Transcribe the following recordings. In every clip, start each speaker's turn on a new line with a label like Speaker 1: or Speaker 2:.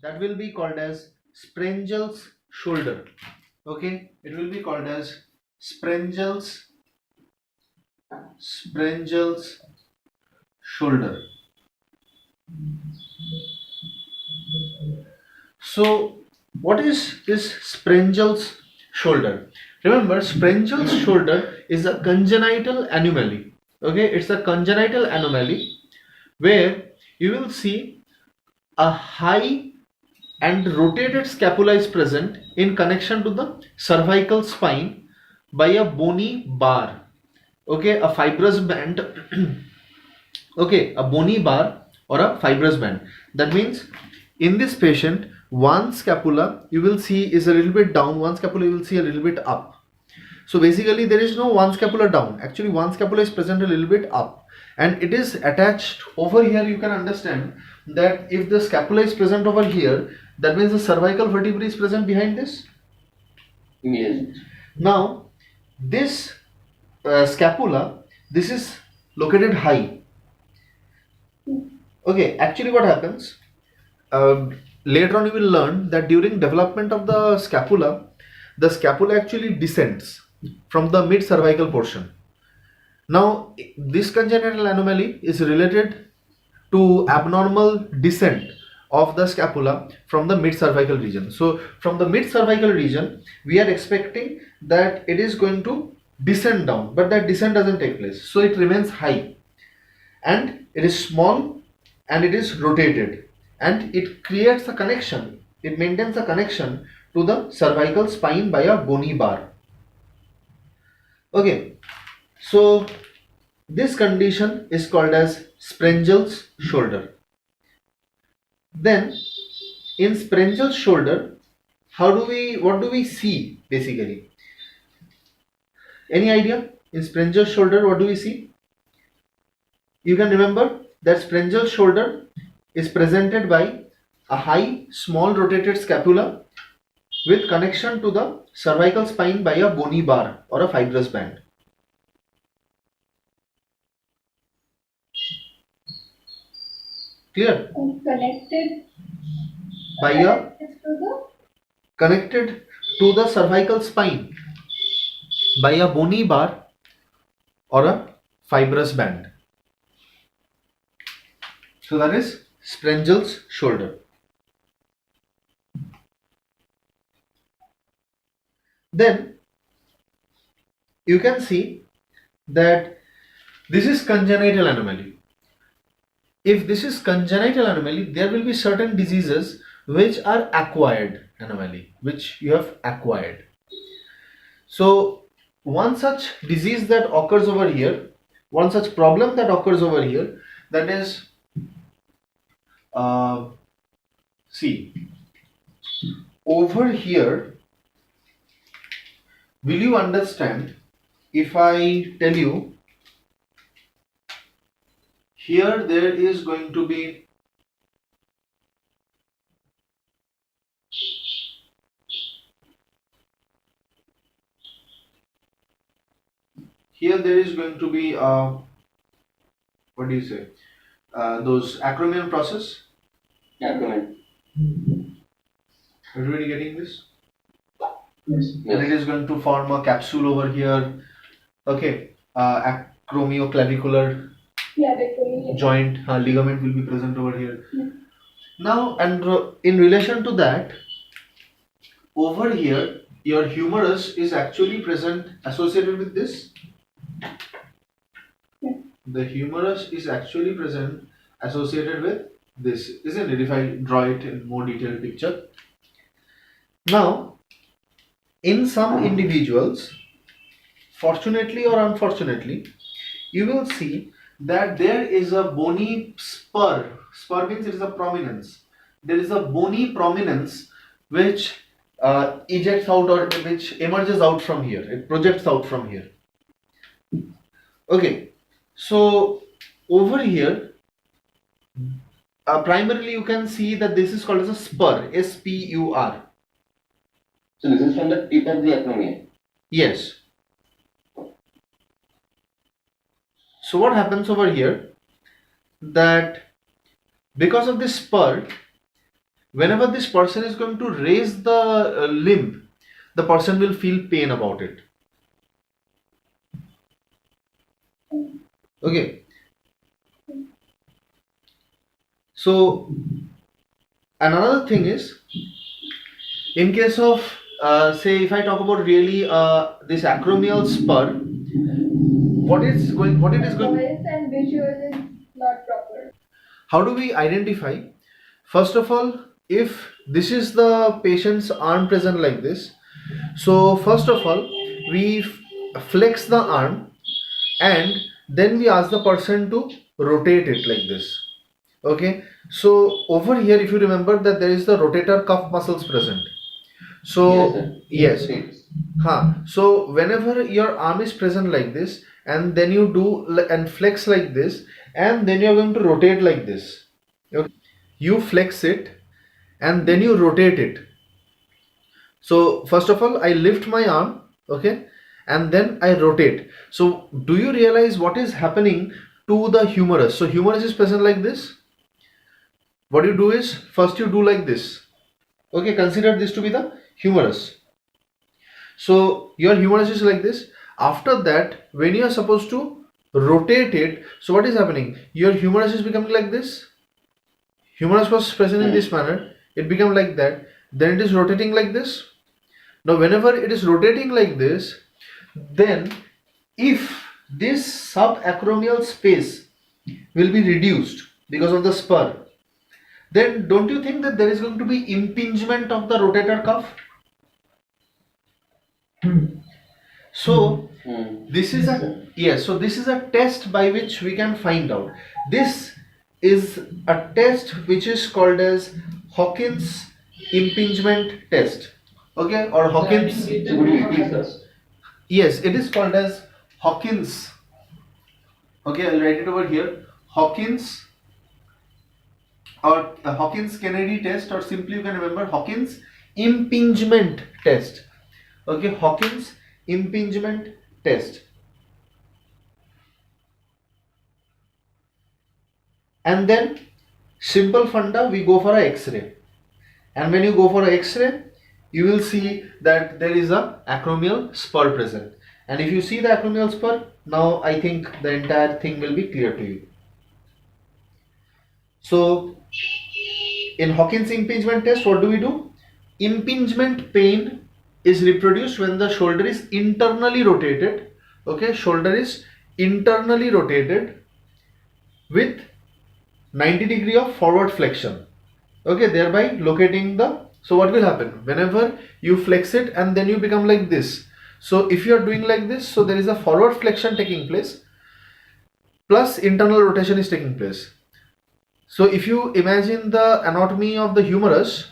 Speaker 1: that will be called as Sprengel's shoulder. Okay, it will be called as Sprengel's shoulder. So what is this Sprengel's shoulder? Remember, Sprengel's shoulder is a congenital anomaly. Okay, it's a congenital anomaly where you will see a high and rotated scapula is present in connection to the cervical spine by a bony bar. Okay, a fibrous band. Okay, a bony bar or a fibrous band. That means in this patient, one scapula you will see is a little bit down, one scapula you will see a little bit up. So basically there is no one scapula down. Actually one scapula is present a little bit up, and it is attached over here. You can understand that if the scapula is present over here, that means the cervical vertebrae is present behind this.
Speaker 2: Yes.
Speaker 1: Now this scapula, this is located high. Okay, actually what happens, later on you will learn that during development of the scapula actually descends from the mid cervical portion. Now this congenital anomaly is related to abnormal descent of the scapula from the mid cervical region. So from the mid cervical region we are expecting that it is going to descend down, but that descent doesn't take place, so it remains high and it is small and it is rotated, and it creates a connection, it maintains a connection to the cervical spine by a bony bar. Okay, so this condition is called as Sprengel's shoulder. Then in Sprengel's shoulder, what do we see basically? Any idea? In Sprengel's shoulder, what do we see? You can remember that Sprengel's shoulder is presented by a high, small rotated scapula with connection to the cervical spine by a bony bar or a fibrous band. Clear? Connected to the cervical spine by a bony bar or a fibrous band. So that is Sprengel's shoulder. Then you can see that this is congenital anomaly. If this is congenital anomaly, there will be certain diseases which are acquired anomaly, which you have acquired. So one such disease that occurs over here, one such problem that occurs over here, that is, see, over here, will you understand if I tell you here there is going to be what do you say, those acromion process?
Speaker 2: Acromion.
Speaker 1: Everybody getting this?
Speaker 2: Yes.
Speaker 1: And it is going to form a capsule over here. Okay, acromioclavicular joint ligament will be present over here. Now, and in relation to that, over here your humerus is actually present associated with this. The humerus is actually present associated with this, isn't it? If I draw it in more detailed picture. Now, in some individuals, fortunately or unfortunately, you will see that there is a bony spur. Spur means it is a prominence. There is a bony prominence which ejects out, or which emerges out from here. It projects out from here. Okay, so over here, primarily you can see that this is called as a spur. S-P-U-R.
Speaker 2: So this is from the tip of the acromion.
Speaker 1: Yes. So what happens over here, that because of this spur, whenever this person is going to raise the limb, the person will feel pain about it. Okay. So another thing is, in case of say if I talk about really this acromial spur, what it is going
Speaker 3: Voice and visual is not proper.
Speaker 1: how do we identify? First of all, if this is the patient's arm present like this, so first of all we flex the arm and then we ask the person to rotate it like this. Okay, so over here if you remember that there is the rotator cuff muscles present. So yes, so whenever your arm is present like this and then you do and flex like this and then you're going to rotate like this. Okay, you flex it and then you rotate it. So first of all I lift my arm, okay, and then I rotate. So do you realize what is happening to the humerus? So humerus is present like this. What you do is first you do like this. Okay, consider this to be the humerus. So your humerus is like this. After that, when you are supposed to rotate it, so what is happening? Your humerus is becoming like this. Humerus was present in this manner. It became like that. Then it is rotating like this. Now whenever it is rotating like this, then if this subacromial space will be reduced because of the spur, then don't you think that there is going to be impingement of the rotator cuff? So this is a yes, so this is a test by which we can find out. This is a test which is called as Hawkins impingement test. Okay, or Hawkins. Yes, it is called as Hawkins. Okay, I'll write it over here. Hawkins or Hawkins Kennedy test, or simply you can remember Hawkins impingement test. Okay, Hawkins impingement test. And then simple funda, we go for a X-ray. And when you go for a X-ray, you will see that there is a acromial spur present. And if you see the acromial spur, now I think the entire thing will be clear to you. So in Hawkins impingement test, what do we do? Impingement pain is reproduced when the shoulder is internally rotated. Okay, shoulder is internally rotated with 90 degree of forward flexion. Okay, thereby locating the, so what will happen whenever you flex it and then you become like this. So if you are doing like this, so there is a forward flexion taking place plus internal rotation is taking place. So if you imagine the anatomy of the humerus,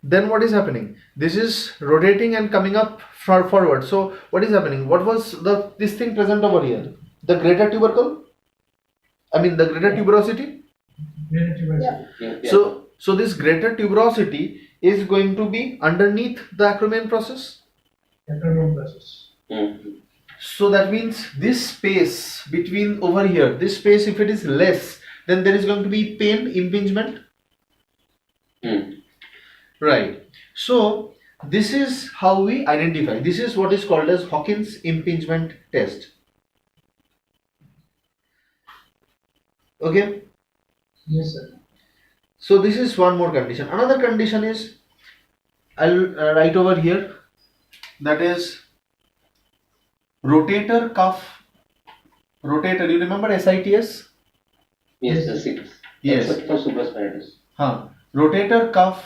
Speaker 1: then what is happening? This is rotating and coming up forward. So what is happening? What was this thing present over here? The greater tubercle? I mean the greater tuberosity? So this greater tuberosity is going to be underneath the acromion process. So that means this space between over here, this space, if it is less, then there is going to be pain, impingement. Right. So this is how we identify. This is what is called as Hawkins impingement test. Okay.
Speaker 4: Yes, sir.
Speaker 1: So this is one more condition. Another condition is, I'll write over here, that is rotator cuff. Rotator, you remember SITS?
Speaker 2: Yes, the 6.
Speaker 1: Yes.
Speaker 2: Except for supraspinatus.
Speaker 1: Rotator cuff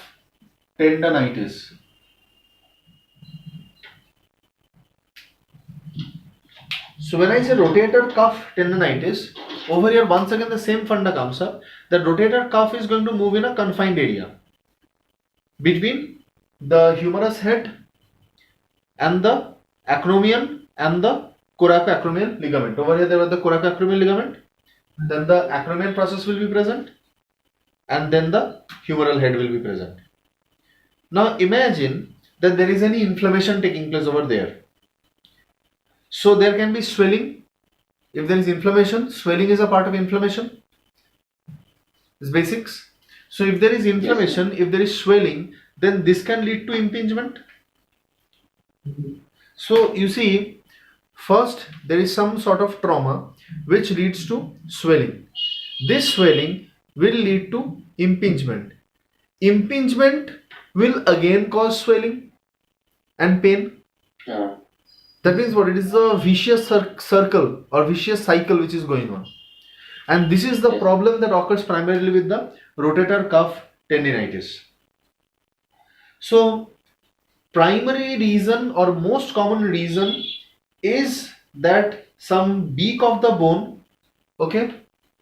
Speaker 1: tendonitis. So when I say rotator cuff tendonitis, over here once again the same funda comes up. The rotator cuff is going to move in a confined area between the humerus head and the acromion and the coracoacromial ligament. Over here there was the coracoacromial ligament, then the acromion process will be present, and then the humeral head will be present. Now imagine that there is any inflammation taking place over there. So there can be swelling. If there is inflammation, swelling is a part of inflammation. It's basics. So if there is inflammation, if there is swelling, then this can lead to impingement. So you see, first there is some sort of trauma which leads to swelling. This swelling will lead to impingement. Impingement will again cause swelling and pain. That means what? It is a vicious circle or vicious cycle which is going on. And this is the problem that occurs primarily with the rotator cuff tendinitis. So primary reason or most common reason is that some beak of the bone, okay,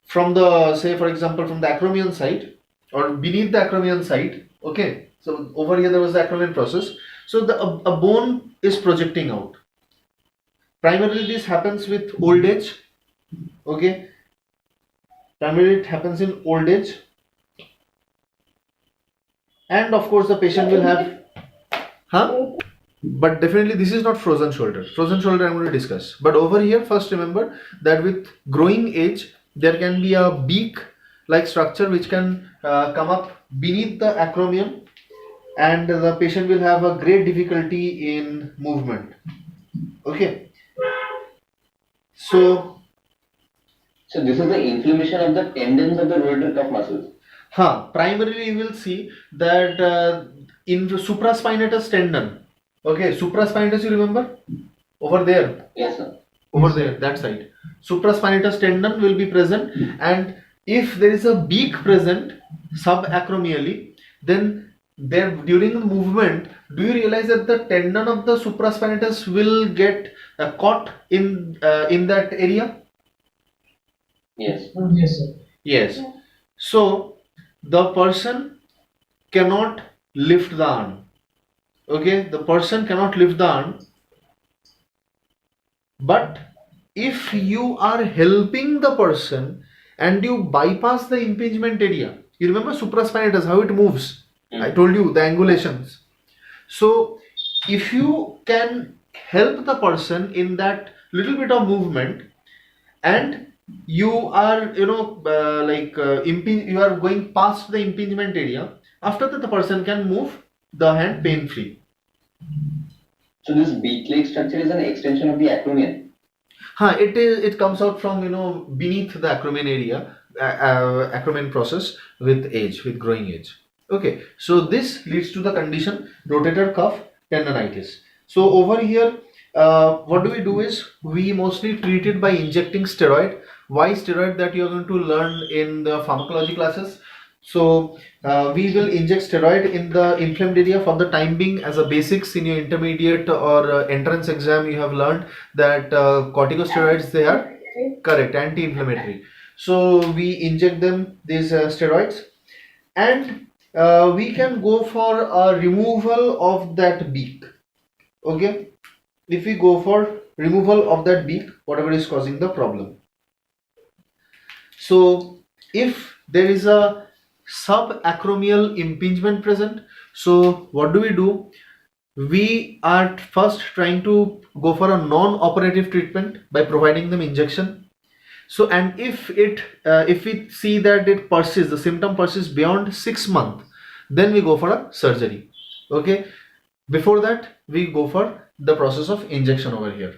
Speaker 1: from the, say for example, from the acromion site or beneath the acromion site, okay, so over here there was the acromion process, so a bone is projecting out. Primarily this happens with old age, okay, primarily it happens in old age, and of course the patient will have, but definitely this is not frozen shoulder. Frozen shoulder I'm going to discuss, but over here first remember that with growing age there can be a beak like structure which can come up beneath the acromion, and the patient will have a great difficulty in movement. Okay, so
Speaker 2: this is the inflammation of the tendons of the rotator cuff muscles.
Speaker 1: Primarily you will see that in the supraspinatus tendon, okay, supraspinatus, you remember over there?
Speaker 2: Yes, sir.
Speaker 1: Over there, that side, supraspinatus tendon will be present, and if there is a beak present subacromially, then there during the movement, do you realize that the tendon of the supraspinatus will get caught in that area?
Speaker 2: Yes.
Speaker 4: Yes, sir.
Speaker 1: Yes. So the person cannot lift the arm. Okay, the person cannot lift the arm. But if you are helping the person and you bypass the impingement area, you remember supraspinatus, how it moves? I told you the angulations. So if you can help the person in that little bit of movement, and you are you are going past the impingement area, after that the person can move the hand pain free.
Speaker 2: So this beak-like structure is an extension of the acromion.
Speaker 1: It comes out from beneath the acromion area, acromion process with age, with growing age. Okay, so this leads to the condition rotator cuff tendonitis. So over here, what do we do is we mostly treat it by injecting steroid. Why steroid? That you are going to learn in the pharmacology classes. So we will inject steroid in the inflamed area for the time being. As a basics in your intermediate or entrance exam, you have learned that corticosteroids, they are correct, anti-inflammatory. So we inject them these steroids, and we can go for a removal of that beak. Okay, if we go for removal of that beak, whatever is causing the problem. So if there is a subacromial impingement present, so what do? We are first trying to go for a non-operative treatment by providing them injection. So, and if we see that it persists, the symptom persists beyond 6 months, then we go for a surgery. Okay, before that we go for the process of injection over here.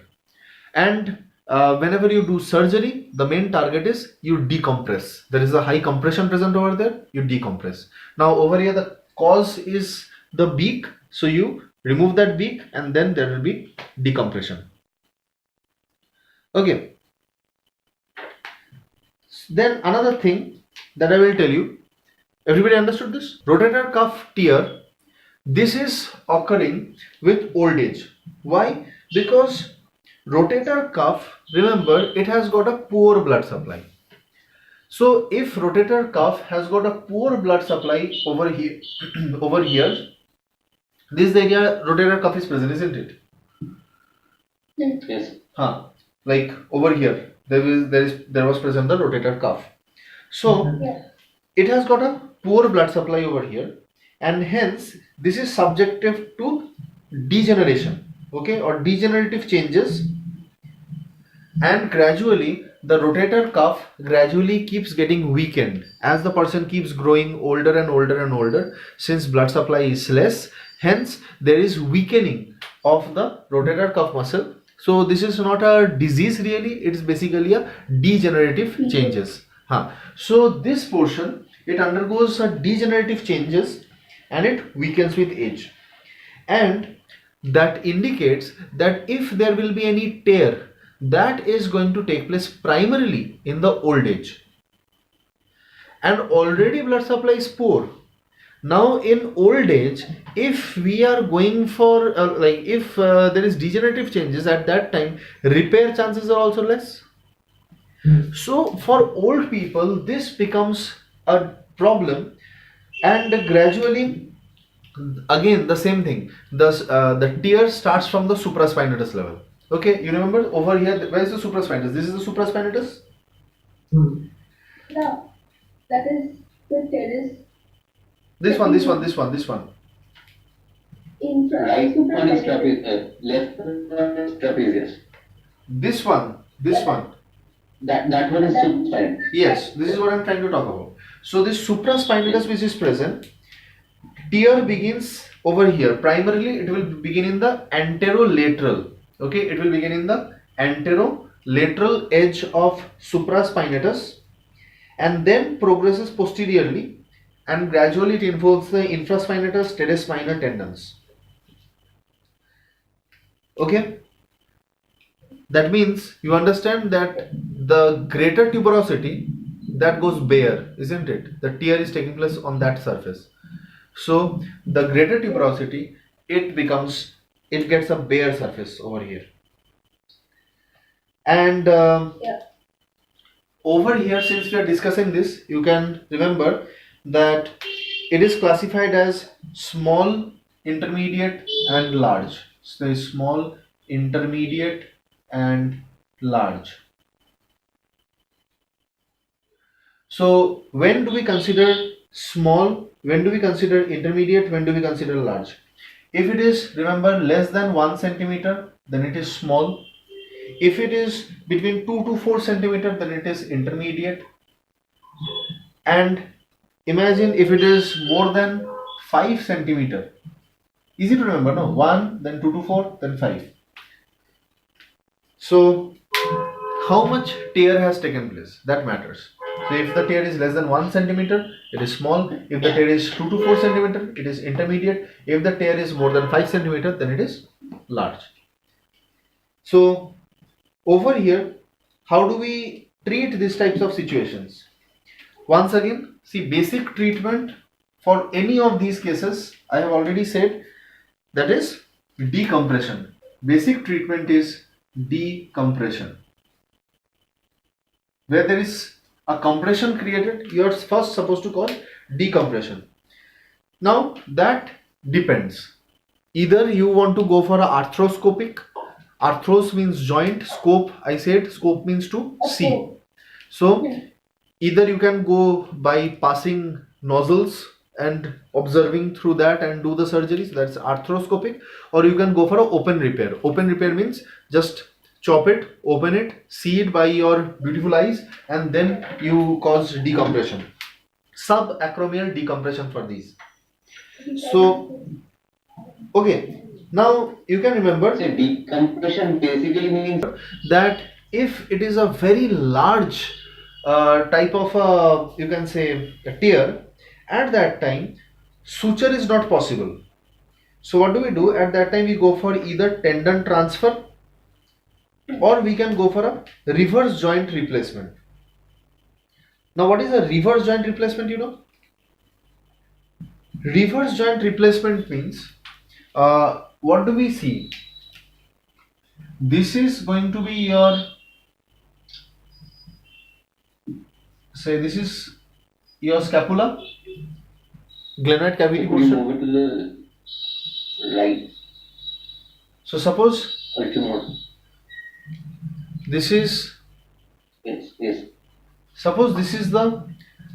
Speaker 1: And whenever you do surgery, the main target is you decompress. There is a high compression present over there, you decompress. Now over here the cause is the beak, so you remove that beak and then there will be decompression. Okay, then another thing that I will tell you, everybody understood this? Rotator cuff tear, this is occurring with old age. Why? Because rotator cuff, remember, it has got a poor blood supply. So if rotator cuff has got a poor blood supply over here, over here, this area rotator cuff is present, isn't it?
Speaker 2: Yes.
Speaker 1: Like over here, there was present the rotator cuff. So it has got a poor blood supply over here, and hence this is subjective to degeneration, okay, or degenerative changes, and gradually the rotator cuff gradually keeps getting weakened as the person keeps growing older and older and older, since blood supply is less. Hence, there is weakening of the rotator cuff muscle. So this is not a disease really, it is basically a degenerative changes. So this portion, it undergoes a degenerative changes and it weakens with age. And that indicates that if there will be any tear, that is going to take place primarily in the old age. And already blood supply is poor. Now in old age, if we are going for if there is degenerative changes at that time, repair chances are also less. So for old people, this becomes a problem, and gradually, again the same thing. The tear starts from the supraspinatus level. Okay, you remember over here, where is the supraspinatus? This is the supraspinatus.
Speaker 3: No, that is the terrace
Speaker 1: This one, this one, this one, this one.
Speaker 3: in front.
Speaker 2: Right one is left one is trapezius.
Speaker 1: This one, this one.
Speaker 2: That one is supine.
Speaker 1: Yes, this is what I'm trying to talk about. So this supraspinatus which is present, tear begins over here. Primarily, it will begin in the anterolateral. Okay, it will begin in the anterolateral edge of supraspinatus, and then progresses posteriorly, and gradually it involves the infraspinatus, teres minor tendons. Okay, that means you understand that the greater tuberosity, that goes bare, isn't it? The tear is taking place on that surface. So the greater tuberosity, it gets a bare surface over here. And over here, since we are discussing this, you can remember that it is classified as small, intermediate and large. So there is small, intermediate and large. So when do we consider small, when do we consider intermediate, when do we consider large? If it is, remember, less than 1 centimeter, then it is small. If it is between 2 to 4 centimeter, then it is intermediate. And imagine if it is more than 5 centimeter. Easy to remember, no? 1, then 2 to 4, then 5. So how much tear has taken place? That matters. So if the tear is less than 1 centimeter, it is small. If the tear is 2 to 4 centimeter, it is intermediate. If the tear is more than 5 centimeter, then it is large. So over here, how do we treat these types of situations? Once again, see, basic treatment for any of these cases, I have already said, that is decompression. Basic treatment is decompression. Where there is a compression created, you are first supposed to call decompression. Now that depends. Either you want to go for a arthroscopic. Arthros means joint, scope, I said scope means to see. So either you can go by passing nozzles and observing through that and do the surgery, so that's arthroscopic, or you can go for an open repair. Open repair means just chop it, open it, see it by your beautiful eyes, and then you cause decompression. Subacromial decompression for these. So, okay, now you can remember.
Speaker 2: So decompression basically means
Speaker 1: That if it is a very large type of you can say a tear, at that time suture is not possible. So what do we do at that time? We go for either tendon transfer, or we can go for a reverse joint replacement. Now what is a reverse joint replacement, you know? Reverse joint replacement means what do we see? This is going to be your, say this is your scapula, glenoid cavity
Speaker 2: if we
Speaker 1: portion.
Speaker 2: move it to the right
Speaker 1: So suppose
Speaker 2: or to more.
Speaker 1: this is,
Speaker 2: Yes.
Speaker 1: suppose this is the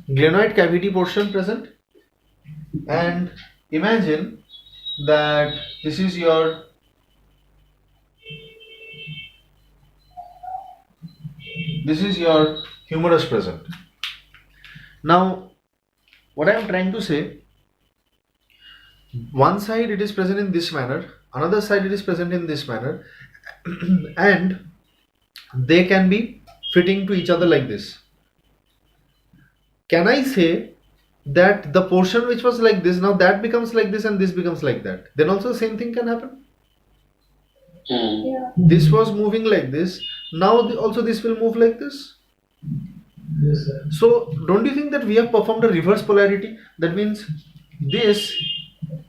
Speaker 1: glenoid cavity portion present, and imagine that this is your This is your humerus present. Now, what I am trying to say, one side it is present in this manner, another side it is present in this manner, and they can be fitting to each other like this. Can I say that the portion which was like this, now that becomes like this and this becomes like that? Then also the same thing can happen.
Speaker 3: Yeah.
Speaker 1: This was moving like this, now also this will move like this.
Speaker 4: Yes, sir.
Speaker 1: So don't you think that we have performed a reverse polarity? That means this,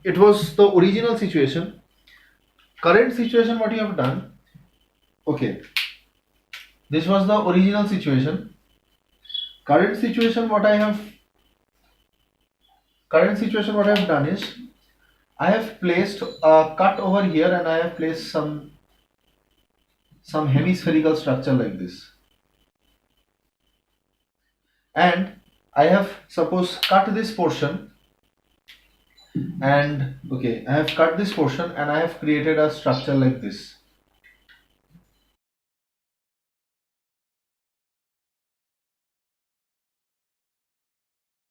Speaker 1: it was the original situation. Current situation, what you have done, okay, this was the original situation. Current situation, what I have done is, I have placed a cut over here and I have placed some hemispherical structure like this. And I have suppose cut this portion, and okay, I have cut this portion and I have created a structure like this.